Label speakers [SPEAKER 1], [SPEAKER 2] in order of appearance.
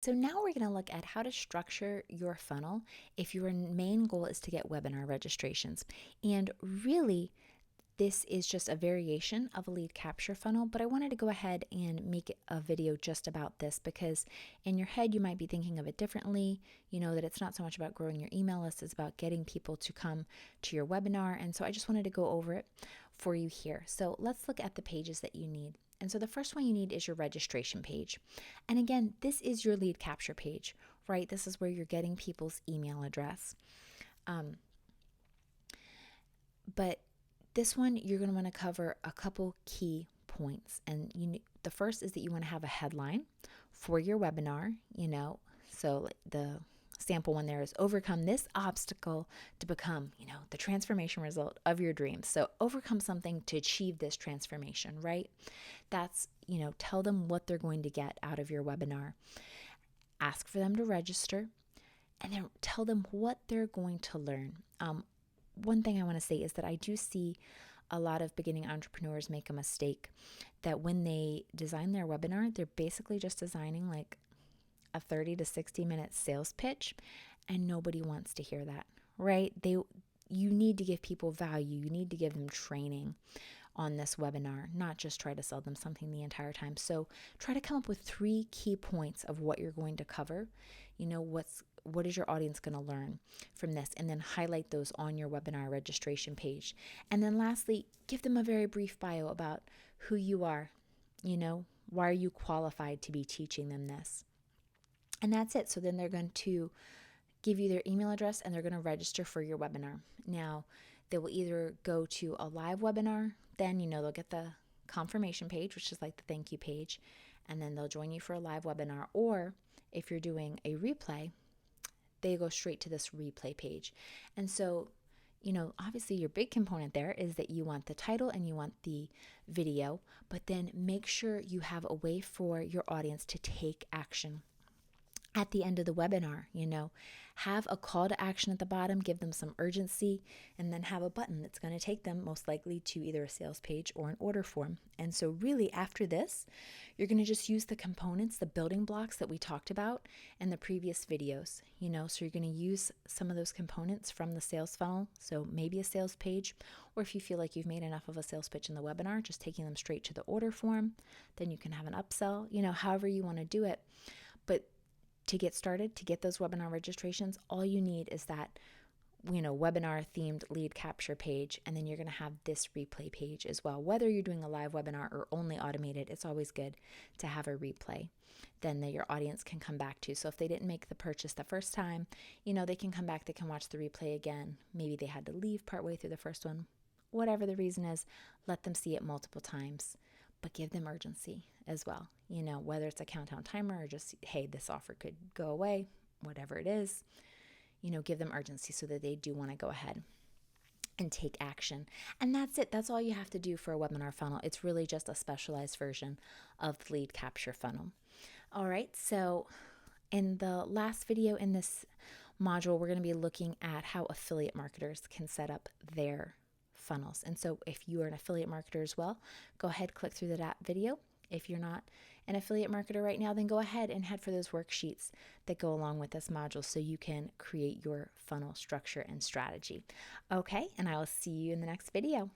[SPEAKER 1] So now we're going to look at how to structure your funnel if your main goal is to get webinar registrations. And really, this is just a variation of a lead capture funnel, but I wanted to go ahead and make a video just about this because in your head you might be thinking of it differently. You know that it's not so much about growing your email list, it's about getting people to come to your webinar. And so I just wanted to go over it for you here. So let's look at the pages that you need. And so the first one you need is your registration page. And again, this is your lead capture page, right? This is where you're getting people's email address. But this one, you're going to want to cover a couple key points. And the first is that you want to have a headline for your webinar, so the sample one there is overcome this obstacle to become, the transformation result of your dreams. So overcome something to achieve this transformation, right? That's, tell them what they're going to get out of your webinar. Ask for them to register and then tell them what they're going to learn. One thing I want to say is that I do see a lot of beginning entrepreneurs make a mistake that when they design their webinar, they're basically just designing like a 30 to 60 minute sales pitch, and nobody wants to hear that, right? You need to give people value. You need to give them training on this webinar, not just try to sell them something the entire time. So try to come up with 3 key points of what you're going to cover. What is your audience going to learn from this? And then highlight those on your webinar registration page. And then lastly, give them a very brief bio about who you are. Why are you qualified to be teaching them this? And that's it. So then they're going to give you their email address and they're going to register for your webinar. Now, they will either go to a live webinar, then, they'll get the confirmation page, which is like the thank you page, and then they'll join you for a live webinar. Or if you're doing a replay, they go straight to this replay page. And so, obviously your big component there is that you want the title and you want the video, but then make sure you have a way for your audience to take action at the end of the webinar. Have a call to action at the bottom, give them some urgency, and then have a button that's going to take them most likely to either a sales page or an order form. And so really after this, you're going to just use the components, the building blocks that we talked about in the previous videos, so you're going to use some of those components from the sales funnel. So maybe a sales page, or if you feel like you've made enough of a sales pitch in the webinar, just taking them straight to the order form, then you can have an upsell, however you want to do it. But to get started, to get those webinar registrations, all you need is that, webinar themed lead capture page. And then you're going to have this replay page as well. Whether you're doing a live webinar or only automated, it's always good to have a replay then that your audience can come back to. So if they didn't make the purchase the first time, they can come back, they can watch the replay again. Maybe they had to leave partway through the first one. Whatever the reason is, let them see it multiple times. But give them urgency as well, whether it's a countdown timer or just, hey, this offer could go away, whatever it is, give them urgency so that they do want to go ahead and take action. And that's it. That's all you have to do for a webinar funnel. It's really just a specialized version of the lead capture funnel. All right, so in the last video in this module, we're going to be looking at how affiliate marketers can set up their funnels. And so if you are an affiliate marketer as well, go ahead, click through that video. If you're not an affiliate marketer right now, then go ahead and head for those worksheets that go along with this module so you can create your funnel structure and strategy. Okay, and I will see you in the next video.